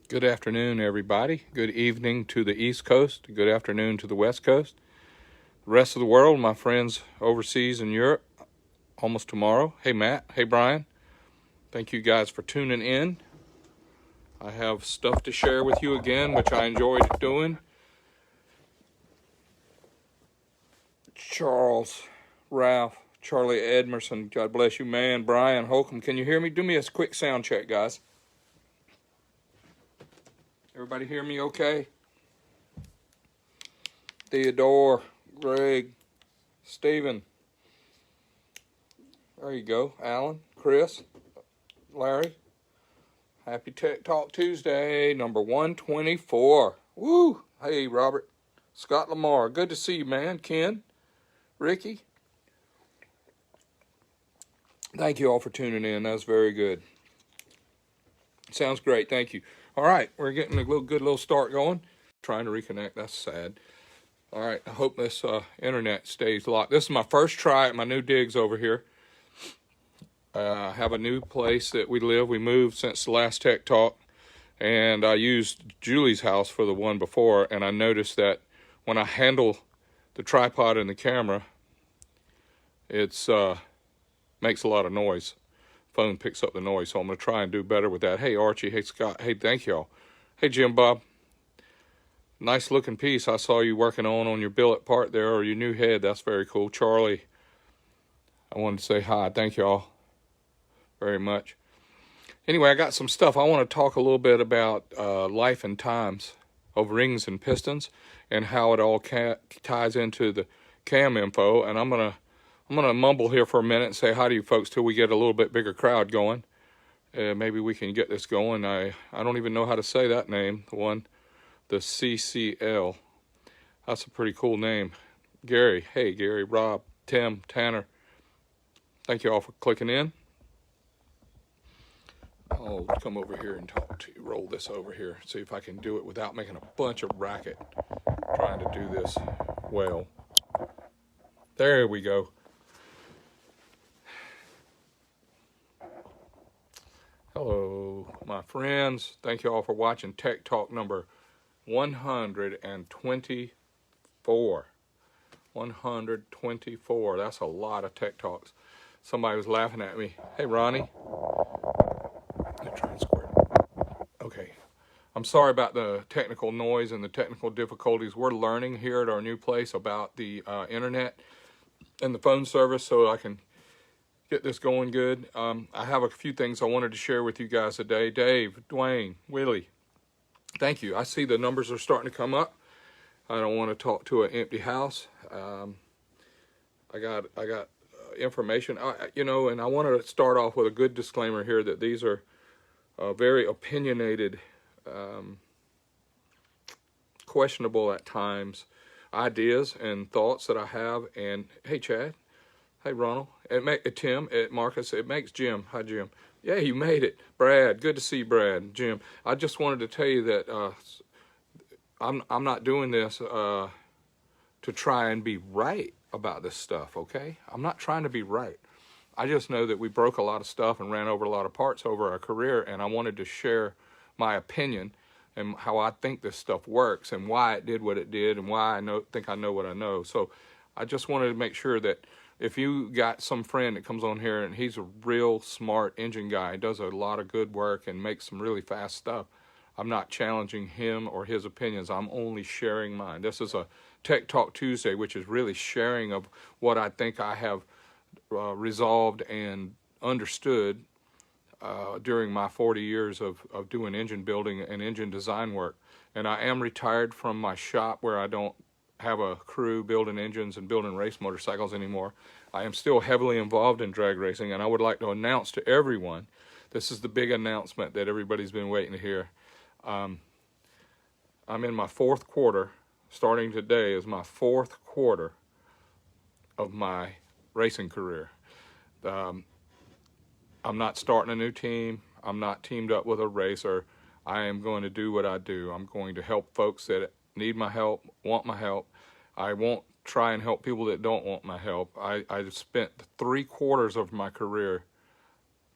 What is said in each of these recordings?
Good afternoon, everybody. Good evening to the East Coast. Good afternoon to the West Coast. The rest of the world, my friends overseas in Europe, almost tomorrow. Hey, Matt. Hey, Brian. Thank you guys for tuning in. I have stuff to share with you again, which I enjoyed doing. Charles, Ralph, Charlie Edmerson, God bless you, man. Brian Holcomb, can you hear me? Do me a quick sound check, guys. Everybody hear me okay? Theodore, Greg, Stephen. There you go. Alan, Chris, Larry. Happy Tech Talk Tuesday, number 124. Woo! Hey, Robert. Scott Lamar, good to see you, man. Ken, Ricky. Thank you all for tuning in. That was very good. Sounds great. Thank you. All right, we're getting a good little start going. Trying to reconnect. That's sad. All right, I hope this internet stays locked. This is my first try at my new digs over here. I have a new place that we live. We moved since the last Tech Talk, and I used Julie's house for the one before, and I noticed that when I handle the tripod and the camera, it's makes a lot of noise. Phone picks up the noise, so I'm going to try and do better with that. Hey, Archie. Hey, Scott. Hey, thank y'all. Hey, Jim Bob. Nice looking piece I saw you working on your billet part there, or your new head. That's very cool. Charlie, I wanted to say hi. Thank y'all very much. Anyway, I got some stuff. I want to talk a little bit about life and times of rings and pistons and how it all ties into the cam info. And I'm gonna mumble here for a minute and say hi to you folks till we get a little bit bigger crowd going. Maybe we can get this going. I don't even know how to say that name. The CCL. That's a pretty cool name. Gary. Hey, Gary, Rob, Tim, Tanner. Thank you all for clicking in. I'll come over here and talk to you. Roll this over here. See if I can do it without making a bunch of racket. Trying to do this well. There we go. Hello, my friends. Thank you all for watching Tech Talk number 124. 124. That's a lot of Tech Talks. Somebody was laughing at me. Hey, Ronnie. Okay. I'm sorry about the technical noise and the technical difficulties. We're learning here at our new place about the internet and the phone service, so I can get this going good. I have a few things I wanted to share with you guys today. Dave, Dwayne, Willie, thank you. I see the numbers are starting to come up. I don't want to talk to an empty house. I got information, and I want to start off with a good disclaimer here that these are very opinionated, questionable at times ideas and thoughts that I have. And hey, Chad. Hey, Ronald. Tim, Marcus. It makes Jim. Hi, Jim. Yeah, you made it. Brad. Good to see you, Brad. Jim. I just wanted to tell you that I'm not doing this to try and be right about this stuff, okay? I'm not trying to be right. I just know that we broke a lot of stuff and ran over a lot of parts over our career, and I wanted to share my opinion and how I think this stuff works and why it did what it did and why I think I know what I know. So I just wanted to make sure that if you got some friend that comes on here and he's a real smart engine guy, does a lot of good work and makes some really fast stuff, I'm not challenging him or his opinions. I'm only sharing mine. This is a Tech Talk Tuesday, which is really sharing of what I think I have resolved and understood during my 40 years of doing engine building and engine design work. And I am retired from my shop where I don't have a crew building engines and building race motorcycles anymore. I am still heavily involved in drag racing, and I would like to announce to everyone, this is the big announcement that everybody's been waiting to hear. I'm in my fourth quarter. Starting today is my fourth quarter of my racing career. I'm not starting a new team. I'm not teamed up with a racer. I am going to do what I do. I'm going to help folks that need my help, want my help. I won't try and help people that don't want my help. I spent 3/4 of my career,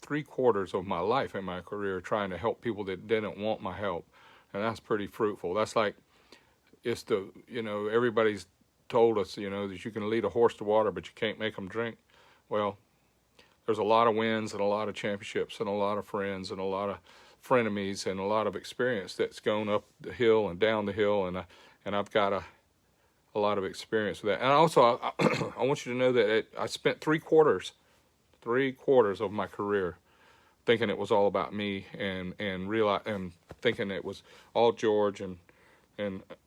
3/4 of my life in my career trying to help people that didn't want my help. and that's pretty fruitful. That's like, it's the, everybody's told us, that you can lead a horse to water, but you can't make them drink. Well, there's a lot of wins and a lot of championships and a lot of friends and a lot of frenemies and a lot of experience that's gone up the hill and down the hill, and I've got a lot of experience with that. And also, I want you to know that I spent three quarters of my career thinking it was all about me and thinking it was all George and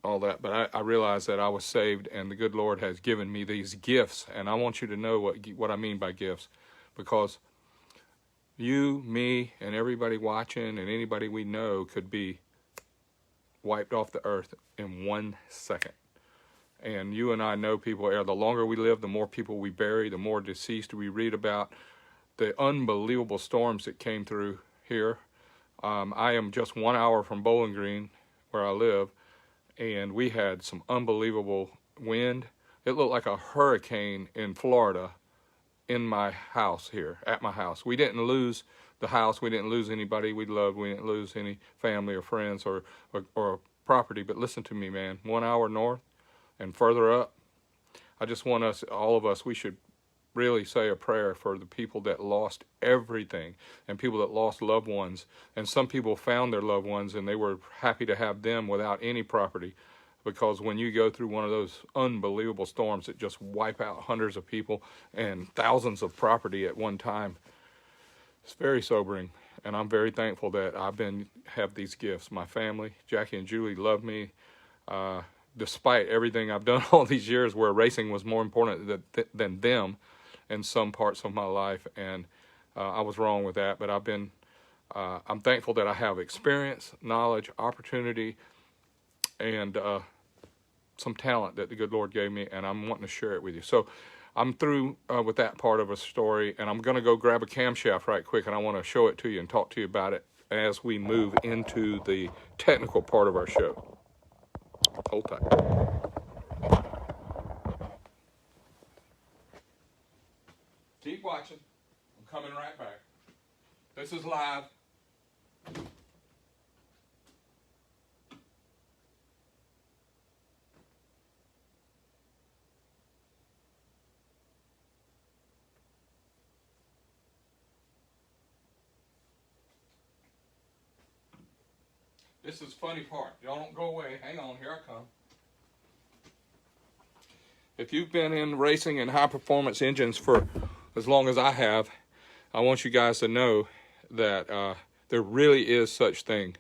all that. But I realized that I was saved, and the good Lord has given me these gifts. And I want you to know what I mean by gifts, because you, me, and everybody watching and anybody we know could be wiped off the earth in 1 second. And you and I know people, the longer we live, the more people we bury, the more deceased we read about, the unbelievable storms that came through here. I am just 1 hour from Bowling Green, where I live, and we had some unbelievable wind. It looked like a hurricane in Florida in my house here, at my house. We didn't lose the house. We didn't lose anybody we loved. We didn't lose any family or friends or property. But listen to me, man. 1 hour north and further up, I just want us, all of us, we should really say a prayer for the people that lost everything and people that lost loved ones. And some people found their loved ones and they were happy to have them without any property, because when you go through one of those unbelievable storms that just wipe out hundreds of people and thousands of property at one time, it's very sobering. And I'm very thankful that have these gifts. My family, Jackie and Julie, love me. Despite everything I've done all these years where racing was more important than them in some parts of my life, and I was wrong with that, but I'm thankful that I have experience, knowledge, opportunity, and some talent that the good Lord gave me, and I'm wanting to share it with you. So I'm through with that part of a story, and I'm going to go grab a camshaft right quick, and I want to show it to you and talk to you about it as we move into the technical part of our show. Hold tight. Keep watching. I'm coming right back. This is live. This is the funny part. Y'all don't go away. Hang on, here I come. If you've been in racing and high performance engines for as long as I have, I want you guys to know that there really is such thing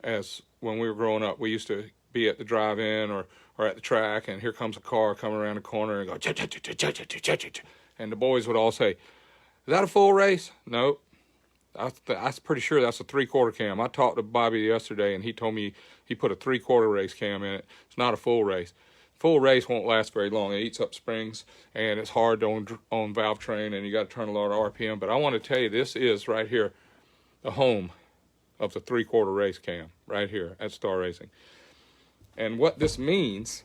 as when we were growing up. We used to be at the drive-in or at the track, and here comes a car coming around the corner and go, and the boys would all say, "Is that a full race?" Nope. I'm pretty sure that's a 3/4 cam. I talked to Bobby yesterday, and he told me he put a 3/4 race cam in it. It's not a full race. Full race won't last very long. It eats up springs, and it's hard on valve train, and you got to turn a lot of RPM. But I want to tell you, this is right here the home of the 3/4 race cam, right here at Star Racing. And what this means,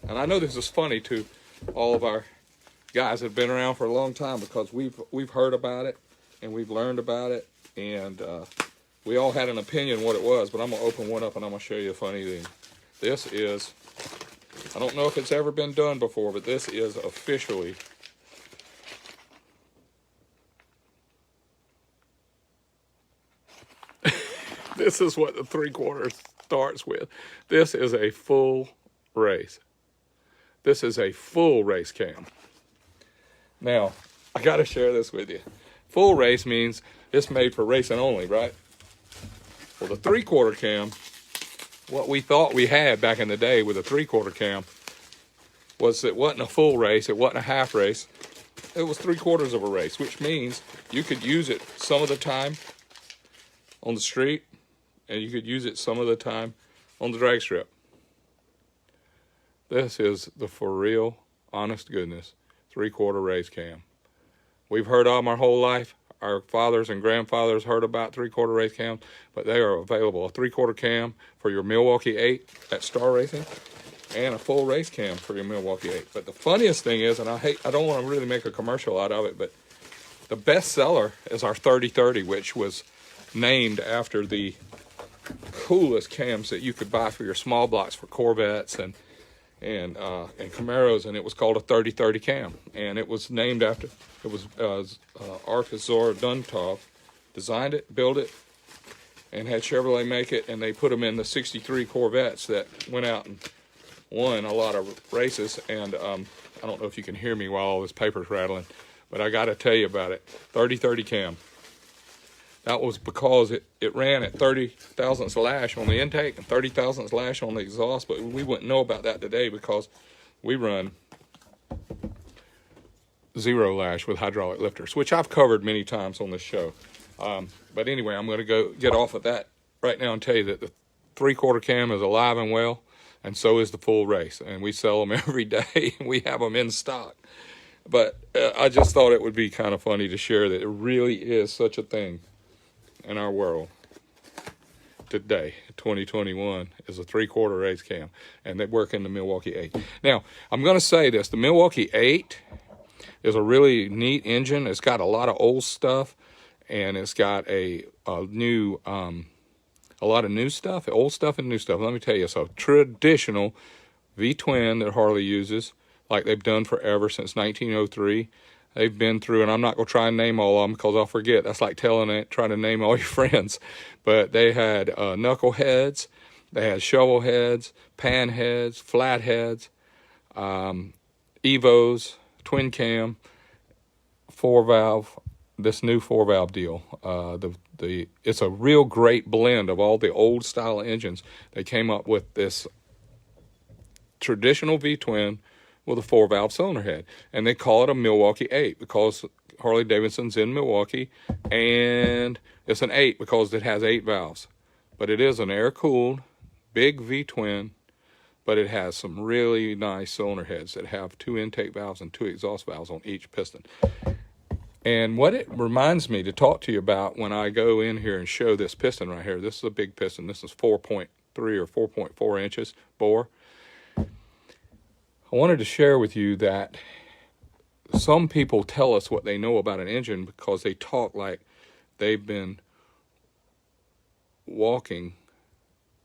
and I know this is funny to all of our guys that have been around for a long time, because we've heard about it and we've learned about it, and we all had an opinion what it was. But I'm gonna open one up and I'm gonna show you a funny thing. This is, I don't know if it's ever been done before, but this is officially this is what the 3/4 starts with. This is a full race. This is a full race cam. Now, I got to share this with you. Full race means it's made for racing only, right? Well, the 3/4 cam, what we thought we had back in the day with a 3/4 cam, was it wasn't a full race, it wasn't a half race. It was 3/4 of a race, which means you could use it some of the time on the street, and you could use it some of the time on the drag strip. This is the for real, honest goodness 3/4 race cam. We've heard of them our whole life. Our fathers and grandfathers heard about 3/4 race cams, but they are available. A 3/4 cam for your Milwaukee 8 at Star Racing, and a full race cam for your Milwaukee 8. But the funniest thing is, and I don't want to really make a commercial out of it, but the best seller is our 3030, which was named after the coolest cams that you could buy for your small blocks for Corvettes and Camaros, and it was called a 30-30 cam, and it was named after, it was Arkansas Duntov designed it, built it, and had Chevrolet make it, and they put them in the 63 Corvettes that went out and won a lot of races. And I don't know if you can hear me while all this paper's rattling, but I got to tell you about it. 30-30 cam. That was because it ran at 30 thousandths lash on the intake and 30 thousandths lash on the exhaust, but we wouldn't know about that today because we run 0 lash with hydraulic lifters, which I've covered many times on this show. But anyway, I'm going to go get off of that right now and tell you that the 3/4 cam is alive and well, and so is the full race, and we sell them every day. We have them in stock. But I just thought it would be kind of funny to share that it really is such a thing in our world today. 2021 is a 3/4 race cam, and they work in the Milwaukee 8. Now, I'm going to say this. The Milwaukee 8 is a really neat engine. It's got a lot of old stuff, and it's got a lot of new stuff, old stuff and new stuff. Let me tell you, so traditional V-twin that Harley uses, like they've done forever since 1903. They've been through, and I'm not going to try and name all of them because I'll forget. That's like trying to name all your friends. But they had knuckle heads, they had shovel heads, pan heads, flat heads, Evos, twin cam, 4-valve, this new 4-valve deal. It's a real great blend of all the old style engines. They came up with this traditional V-twin with a 4-valve cylinder head, and they call it a Milwaukee 8 because Harley Davidson's in Milwaukee, and it's an 8 because it has 8 valves. But it is an air-cooled, big V-twin, but it has some really nice cylinder heads that have 2 intake valves and 2 exhaust valves on each piston. And what it reminds me to talk to you about when I go in here and show this piston right here, this is a big piston. This is 4.3 or 4.4 inches bore. I wanted to share with you that some people tell us what they know about an engine because they talk like they've been walking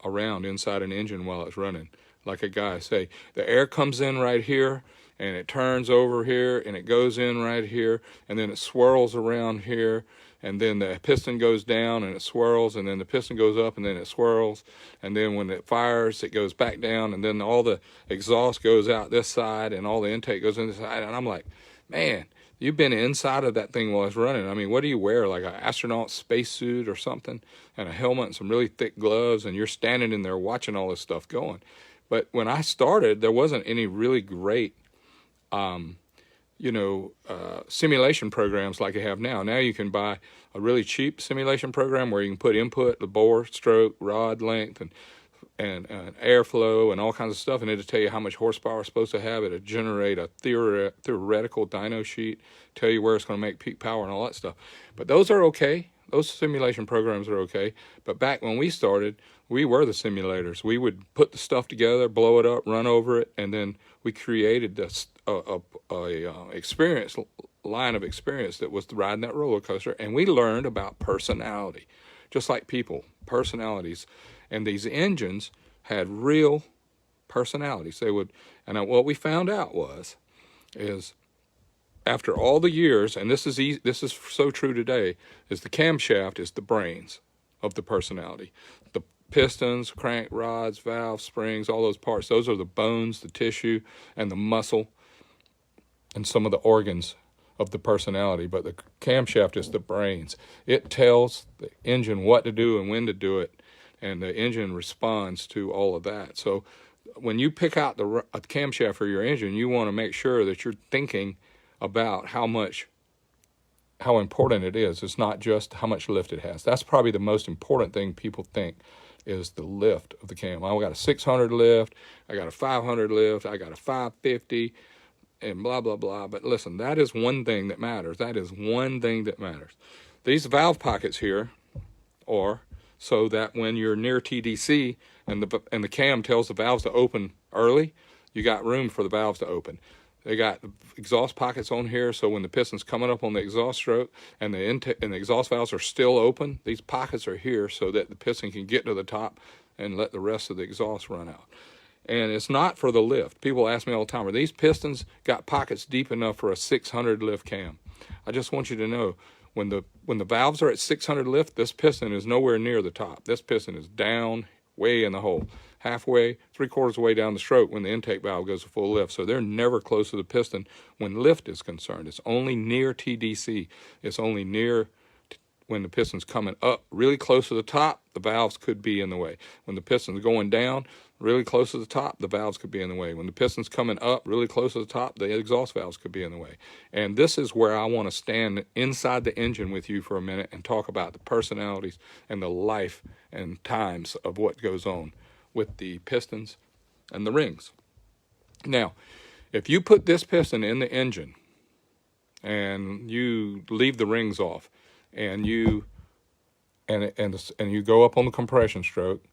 around inside an engine while it's running. Like a guy say, the air comes in right here, and it turns over here, and it goes in right here, and then it swirls around here, and then the piston goes down, and it swirls, and then the piston goes up, and then it swirls, and then when it fires, it goes back down, and then all the exhaust goes out this side, and all the intake goes in this side, and I'm like, man, you've been inside of that thing while it's running. I mean, what do you wear, like an astronaut spacesuit or something, and a helmet and some really thick gloves, and you're standing in there watching all this stuff going. But when I started, there wasn't any really great simulation programs like they have now. Now you can buy a really cheap simulation program where you can put input, the bore, stroke, rod length, and airflow and all kinds of stuff, and it'll tell you how much horsepower it's supposed to have. It'll generate a theoretical dyno sheet, tell you where it's going to make peak power and all that stuff. But those are okay. Those simulation programs are okay. But back when we started, we were the simulators. We would put the stuff together, blow it up, run over it, and then we created this line of experience that was riding that roller coaster, and we learned about personality, just like people, personalities. And these engines had real personalities. They would, and what we found out is after all the years, and this is so true today, is the camshaft is the brains of the personality. The pistons, crank rods, valves, springs, all those parts, those are the bones, the tissue, and the muscle, and some of the organs of the personality. But the camshaft is the brains. It tells the engine what to do and when to do it, and the engine responds to all of that. So when you pick out a camshaft for your engine, you want to make sure that you're thinking about how important it is. It's not just how much lift it has. That's probably the most important thing people think is the lift of the cam. I got a 600 lift, I got a 500 lift, I got a 550, and blah, blah, blah. But listen, that is one thing that matters. That is one thing that matters. These valve pockets here are so that when you're near TDC and the cam tells the valves to open early, you got room for the valves to open. They got exhaust pockets on here, so when the piston's coming up on the exhaust stroke and the exhaust valves are still open, these pockets are here so that the piston can get to the top and let the rest of the exhaust run out. And it's not for the lift. People ask me all the time, are these pistons got pockets deep enough for a 600 lift cam? I just want you to know, when the valves are at 600 lift, this piston is nowhere near the top. This piston is down way in the hole, halfway, 3/4 way down the stroke when the intake valve goes to full lift. So they're never close to the piston when lift is concerned. It's only near TDC. It's only near when the piston's coming up really close to the top, the valves could be in the way. When the piston's going down really close to the top, the valves could be in the way. When the piston's coming up really close to the top, the exhaust valves could be in the way. And this is where I want to stand inside the engine with you for a minute and talk about the personalities and the life and times of what goes on with the pistons and the rings. Now, if you put this piston in the engine and you leave the rings off, and you go up on the compression stroke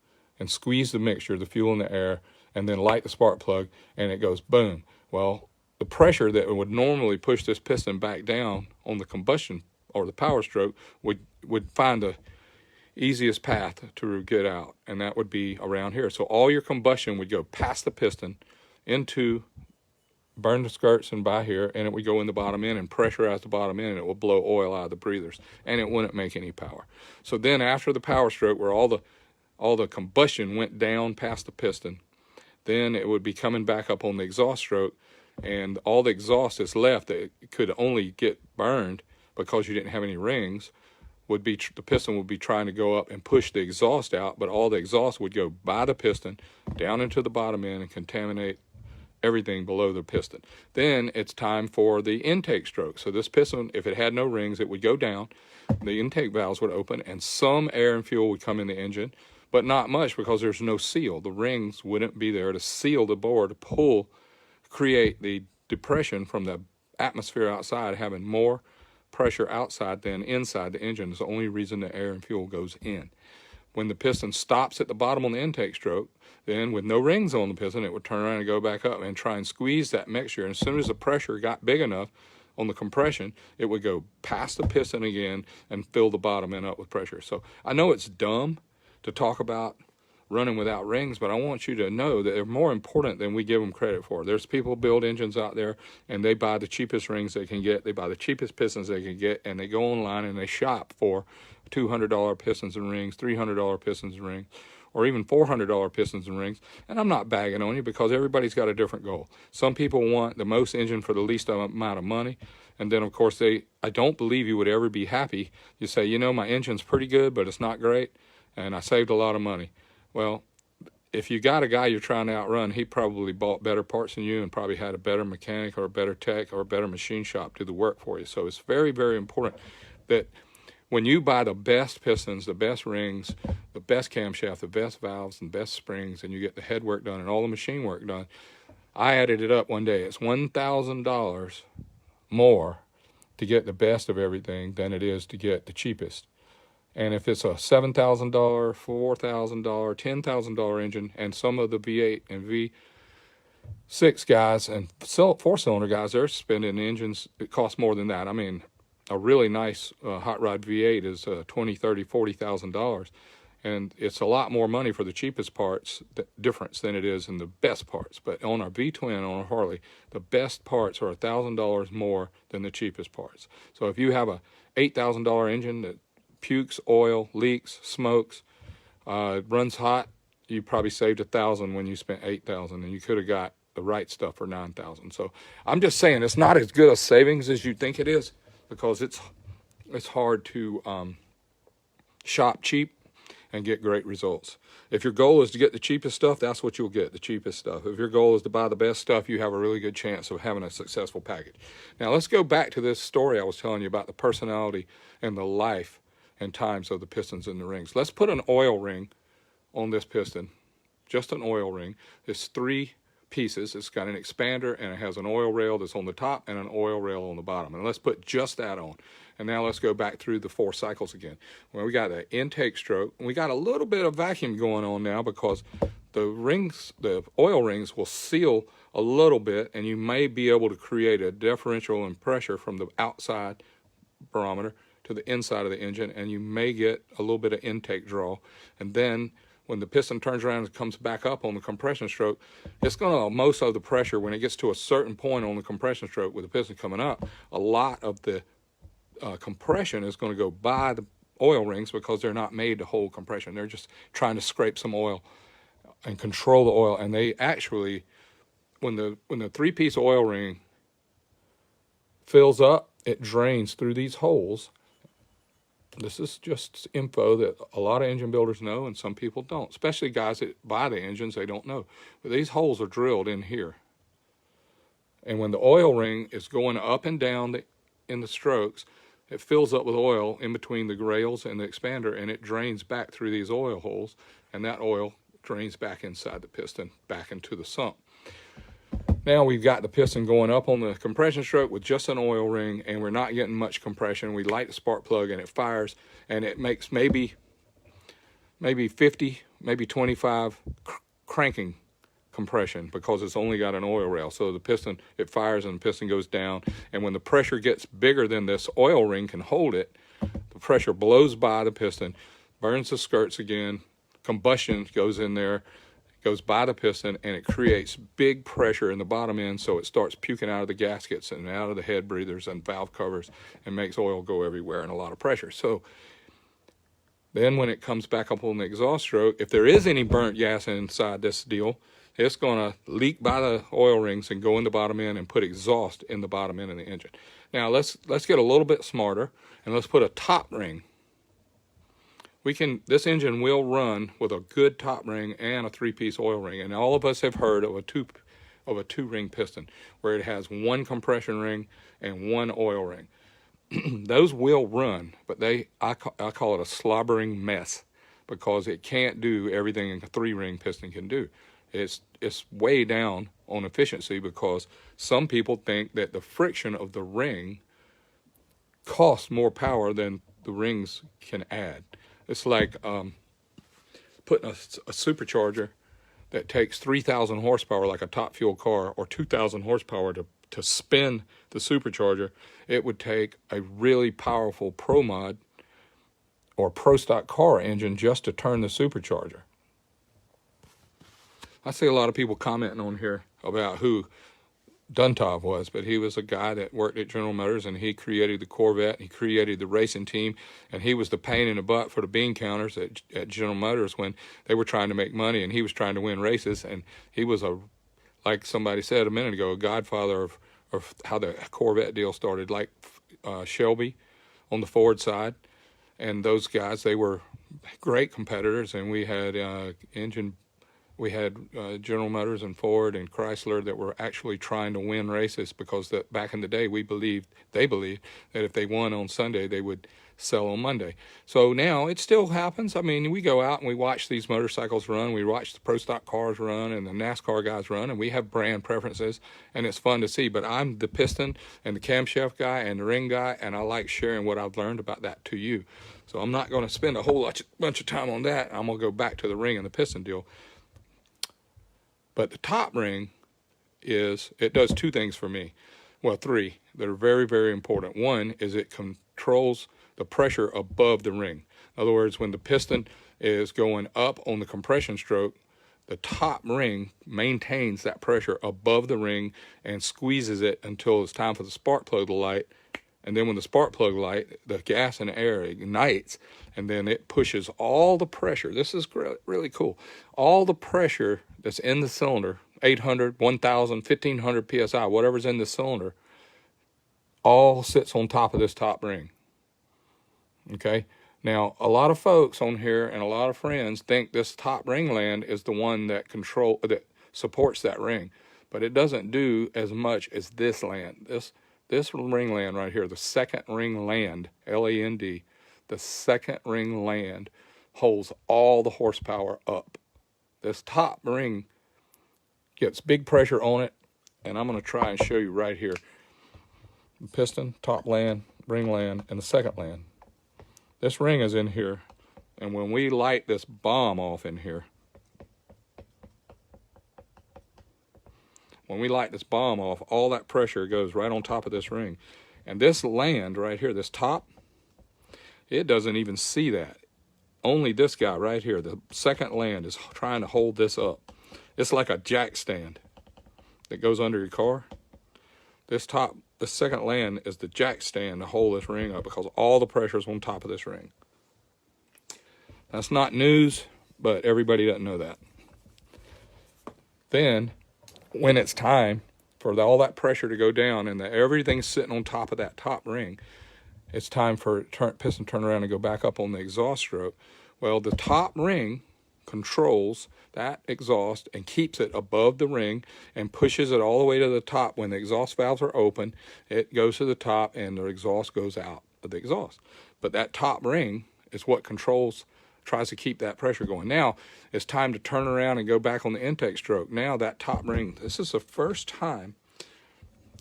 and squeeze the mixture, the fuel and the air, and then light the spark plug, and it goes boom. Well, the pressure that would normally push this piston back down on the combustion or the power stroke would find the easiest path to get out, and that would be around here. So all your combustion would go past the piston into burn the skirts and by here, and it would go in the bottom end and pressurize the bottom end, and it will blow oil out of the breathers, and it wouldn't make any power. So then after the power stroke, where all the combustion went down past the piston, then it would be coming back up on the exhaust stroke, and all the exhaust that's left that could only get burned because you didn't have any rings would be, the piston would be trying to go up and push the exhaust out, but all the exhaust would go by the piston down into the bottom end and contaminate everything below the piston. Then it's time for the intake stroke. So this piston, if it had no rings, it would go down, the intake valves would open, and some air and fuel would come in the engine, but not much because there's no seal. The rings wouldn't be there to seal the bore, to create the depression from the atmosphere outside, having more pressure outside than inside the engine is the only reason the air and fuel goes in. When the piston stops at the bottom on the intake stroke, then with no rings on the piston, it would turn around and go back up and try and squeeze that mixture. And as soon as the pressure got big enough on the compression, it would go past the piston again and fill the bottom end up with pressure. So I know it's dumb to talk about running without rings, but I want you to know that they're more important than we give them credit for. There's people build engines out there, and they buy the cheapest rings they can get, they buy the cheapest pistons they can get, and they go online and they shop for $200 pistons and rings, $300 pistons and rings, or even $400 pistons and rings. And I'm not bagging on you because everybody's got a different goal. Some people want the most engine for the least amount of money, and then of course I don't believe you would ever be happy. You say, you know, my engine's pretty good, but it's not great, and I saved a lot of money. Well, if you got a guy you're trying to outrun, he probably bought better parts than you and probably had a better mechanic or a better tech or a better machine shop do the work for you. So it's very, very important that when you buy the best pistons, the best rings, the best camshaft, the best valves, and best springs, and you get the head work done and all the machine work done, I added it up one day. It's $1,000 more to get the best of everything than it is to get the cheapest. And if it's a $7,000, $4,000, $10,000 engine, and some of the V8 and V6 guys and four-cylinder guys, they're spending engines, it costs more than that. I mean, a really nice hot rod V8 is $20,000, $30,000, $40,000, and it's a lot more money for the cheapest parts difference than it is in the best parts. But on our V-twin, on a Harley, the best parts are $1,000 more than the cheapest parts. So if you have a $8,000 engine that pukes, oil, leaks, smokes, runs hot, you probably saved $1,000 when you spent $8,000, and you could have got the right stuff for $9,000. So I'm just saying it's not as good a savings as you think it is, because it's hard to shop cheap and get great results. If your goal is to get the cheapest stuff, that's what you'll get, the cheapest stuff. If your goal is to buy the best stuff, you have a really good chance of having a successful package. Now let's go back to this story I was telling you about the personality and the life and times of the pistons and the rings. Let's put an oil ring on this piston, just an oil ring. It's 3 pieces. It's got an expander, and it has an oil rail that's on the top and an oil rail on the bottom. And let's put just that on. And now let's go back through the 4 cycles again. Well, we got the intake stroke, and we got a little bit of vacuum going on now because the rings, the oil rings, will seal a little bit, and you may be able to create a differential in pressure from the outside barometer to the inside of the engine, and you may get a little bit of intake draw. And then when the piston turns around and comes back up on the compression stroke, it's going to, most of the pressure, when it gets to a certain point on the compression stroke with the piston coming up, a lot of the compression is going to go by the oil rings because they're not made to hold compression. They're just trying to scrape some oil and control the oil. And they actually, when the three-piece oil ring fills up, it drains through these holes. This is just info that a lot of engine builders know and some people don't, especially guys that buy the engines, they don't know. But these holes are drilled in here. And when the oil ring is going up and down in the strokes, it fills up with oil in between the rails and the expander, and it drains back through these oil holes, and that oil drains back inside the piston, back into the sump. Now we've got the piston going up on the compression stroke with just an oil ring, and we're not getting much compression. We light the spark plug and it fires, and it makes maybe 50, maybe 25 cranking compression because it's only got an oil rail. So the piston, it fires and the piston goes down, and when the pressure gets bigger than this oil ring can hold it, the pressure blows by the piston, burns the skirts again, combustion goes in there, goes by the piston, and it creates big pressure in the bottom end, so it starts puking out of the gaskets and out of the head breathers and valve covers and makes oil go everywhere and a lot of pressure. So then when it comes back up on the exhaust stroke, if there is any burnt gas inside this deal, it's going to leak by the oil rings and go in the bottom end and put exhaust in the bottom end of the engine. Now let's get a little bit smarter, and let's put a top ring. This engine will run with a good top ring and a three-piece oil ring, and all of us have heard of a two-ring piston where it has one compression ring and one oil ring. Those will run, but I call it a slobbering mess because it can't do everything a three-ring piston can do. It's way down on efficiency because some people think that the friction of the ring costs more power than the rings can add. It's like putting a supercharger that takes 3,000 horsepower like a top fuel car, or 2,000 horsepower to spin the supercharger. It would take a really powerful Pro Mod or Pro Stock car engine just to turn the supercharger. I see a lot of people commenting on here about who Duntov was, but he was a guy that worked at General Motors, and he created the Corvette, he created the racing team, and he was the pain in the butt for the bean counters at General Motors when they were trying to make money and he was trying to win races. And he was, like somebody said a minute ago, a godfather of how the Corvette deal started, like Shelby on the Ford side. And those guys, they were great competitors, and we had General Motors and Ford and Chrysler that were actually trying to win races because back in the day they believed that if they won on Sunday they would sell on Monday. So now it still happens. I mean, we go out and we watch these motorcycles run, we watch the Pro Stock cars run and the NASCAR guys run, and we have brand preferences, and it's fun to see. But I'm the piston and the camshaft guy and the ring guy, and I like sharing what I've learned about that to you. So I'm not going to spend a whole bunch of time on that. I'm going to go back to the ring and the piston deal. But the top ring it does two things for me. Well, three that are very, very important. One is it controls the pressure above the ring. In other words, when the piston is going up on the compression stroke, the top ring maintains that pressure above the ring and squeezes it until it's time for the spark plug to light. And then when the spark plug light, the gas and air ignites, and then it pushes all the pressure. This is really cool. All the pressure that's in the cylinder, 800, 1,000, 1,500 PSI, whatever's in the cylinder, all sits on top of this top ring. Okay? Now, a lot of folks on here and a lot of friends think this top ring land is the one that supports that ring, but it doesn't do as much as this land. This ring land right here, the second ring land, L-A-N-D, the second ring land holds all the horsepower up. This top ring gets big pressure on it, and I'm going to try and show you right here. The piston, top land, ring land, and the second land. This ring is in here, and when we light this bomb off in here, When we light this bomb off, all that pressure goes right on top of this ring. And this land right here, this top, it doesn't even see that. Only this guy right here, the second land, is trying to hold this up. It's like a jack stand that goes under your car. This second land is the jack stand to hold this ring up because all the pressure is on top of this ring. That's not news, but everybody doesn't know that. Then, when it's time for all that pressure to go down and everything's sitting on top of that top ring, it's time for piston to turn around and go back up on the exhaust stroke. Well, the top ring controls that exhaust and keeps it above the ring and pushes it all the way to the top. When the exhaust valves are open, it goes to the top and the exhaust goes out of the exhaust. But that top ring is what tries to keep that pressure going. Now, it's time to turn around and go back on the intake stroke. Now that top ring, this is the first time,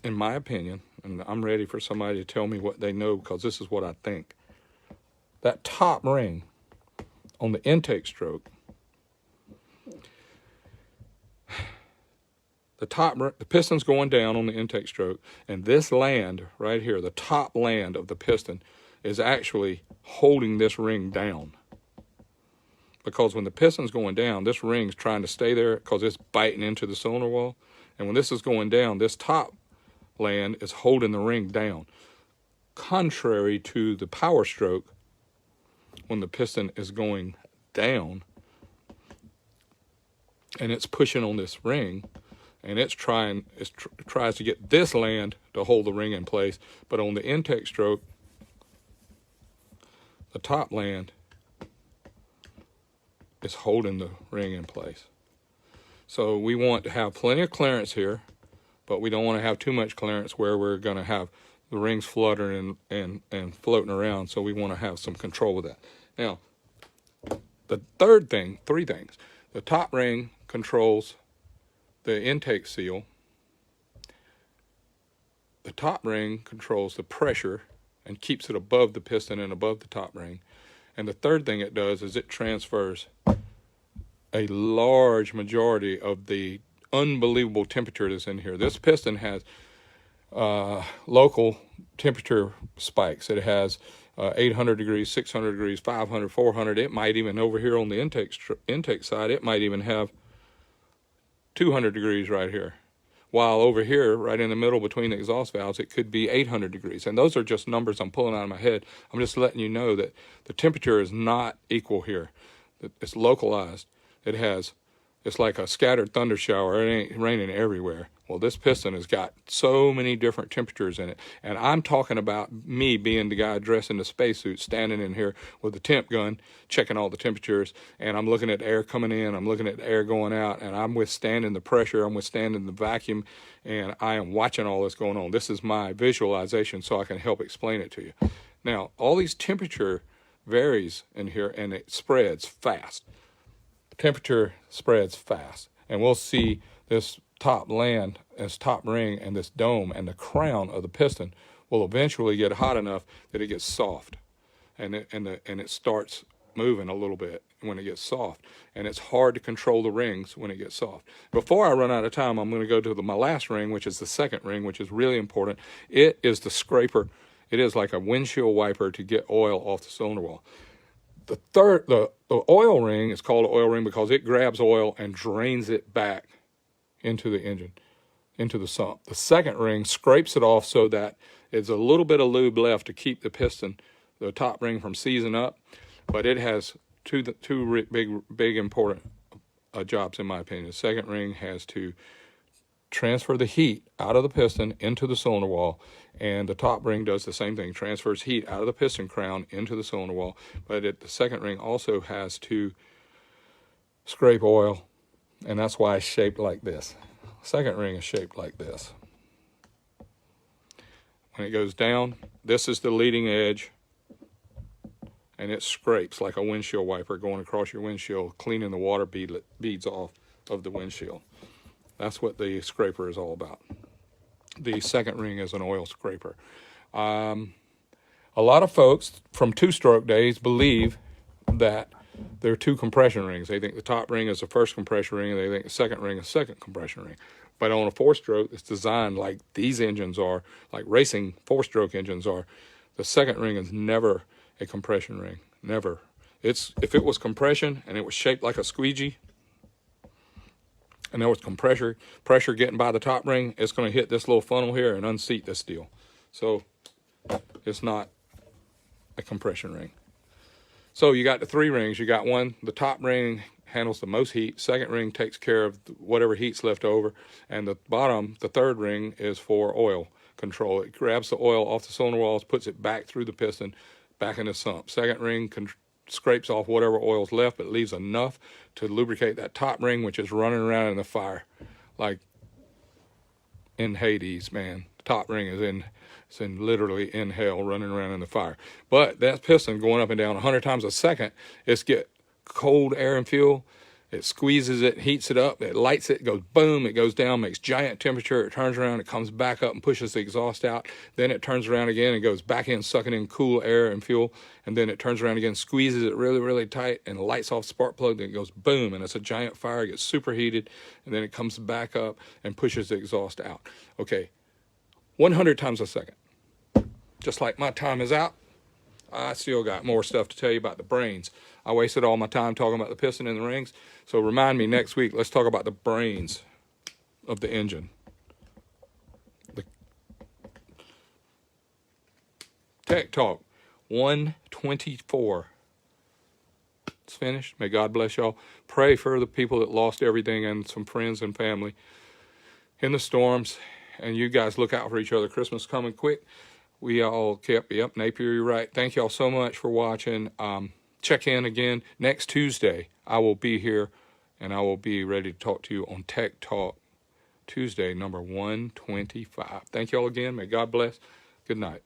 in my opinion, and I'm ready for somebody to tell me what they know because this is what I think. That top ring on the intake stroke, the piston's going down on the intake stroke, and this land right here, the top land of the piston, is actually holding this ring down. Because when the piston's going down, this ring's trying to stay there because it's biting into the cylinder wall. And when this is going down, this top land is holding the ring down. Contrary to the power stroke, when the piston is going down and it's pushing on this ring, and it tries to get this land to hold the ring in place. But on the intake stroke, the top land is holding the ring in place. So we want to have plenty of clearance here, but we don't want to have too much clearance where we're going to have the rings fluttering and floating around. So we want to have some control with that. Now, the third thing, three things. The top ring controls the intake seal. The top ring controls the pressure and keeps it above the piston and above the top ring. And the third thing it does is it transfers a large majority of the unbelievable temperature that's in here. This piston has local temperature spikes. It has 800 degrees, 600 degrees, 500, 400. It might even, over here on the intake side, it might even have 200 degrees right here. While over here, right in the middle between the exhaust valves, it could be 800 degrees. And those are just numbers I'm pulling out of my head. I'm just letting you know that the temperature is not equal here. It's localized. It's like a scattered thunder shower. It ain't raining everywhere. Well, this piston has got so many different temperatures in it. And I'm talking about me being the guy dressed in the spacesuit, standing in here with the temp gun, checking all the temperatures. And I'm looking at air coming in. I'm looking at air going out. And I'm withstanding the pressure. I'm withstanding the vacuum. And I am watching all this going on. This is my visualization so I can help explain it to you. Now, all these temperature varies in here, and it spreads fast. Temperature spreads fast. And we'll see this top land, this top ring, and this dome and the crown of the piston will eventually get hot enough that it gets soft, and it starts moving a little bit when it gets soft. And it's hard to control the rings when it gets soft. Before I run out of time, I'm going to go to my last ring, which is the second ring, which is really important. It is the scraper. It is like a windshield wiper to get oil off the cylinder wall. The oil ring is called an oil ring because it grabs oil and drains it back into the engine, into the sump. The second ring scrapes it off so that there's a little bit of lube left to keep the piston, the top ring, from seizing up. But it has two big important jobs, in my opinion. The second ring has to transfer the heat out of the piston into the cylinder wall, and the top ring does the same thing, transfers heat out of the piston crown into the cylinder wall. But the second ring also has to scrape oil, and that's why it's shaped like this. Second ring is shaped like this. When it goes down, this is the leading edge, and it scrapes like a windshield wiper going across your windshield, cleaning the water beads off of the windshield. That's what the scraper is all about. The second ring is an oil scraper. A lot of folks from two-stroke days believe that there are two compression rings. They think the top ring is the first compression ring, and they think the second ring is the second compression ring. But on a 4-stroke, it's designed like these engines are, like racing 4-stroke engines are. The second ring is never a compression ring. Never. If it was compression and it was shaped like a squeegee, and there was pressure getting by the top ring, it's going to hit this little funnel here and unseat this deal. So it's not a compression ring. So you got the 3 rings. You got one, the top ring handles the most heat. Second ring takes care of whatever heat's left over. And the bottom, the 3rd ring, is for oil control. It grabs the oil off the cylinder walls, puts it back through the piston, back in the sump. Second ring scrapes off whatever oil's left, but leaves enough to lubricate that top ring, which is running around in the fire like in Hades, man. The top ring is literally in hell, running around in the fire. But that piston going up and down 100 times a second, it's get cold air and fuel. It squeezes it, heats it up, it lights it, goes boom, it goes down, makes giant temperature, it turns around, it comes back up and pushes the exhaust out. Then it turns around again and goes back in, sucking in cool air and fuel. And then it turns around again, squeezes it really, really tight, and lights off the spark plug. Then it goes boom, and it's a giant fire, it gets superheated, and then it comes back up and pushes the exhaust out. Okay, 100 times a second. Just like my time is out, I still got more stuff to tell you about the brains. I wasted all my time talking about the piston and the rings. So remind me next week, let's talk about the brains of the engine. The Tech Talk 124. It's finished. May God bless y'all. Pray for the people that lost everything and some friends and family in the storms. And you guys look out for each other. Christmas coming quick. We all kept, yep, Napier, you're right. Thank y'all so much for watching. Check in again next Tuesday. I will be here, and I will be ready to talk to you on Tech Talk Tuesday, number 125. Thank y'all again. May God bless. Good night.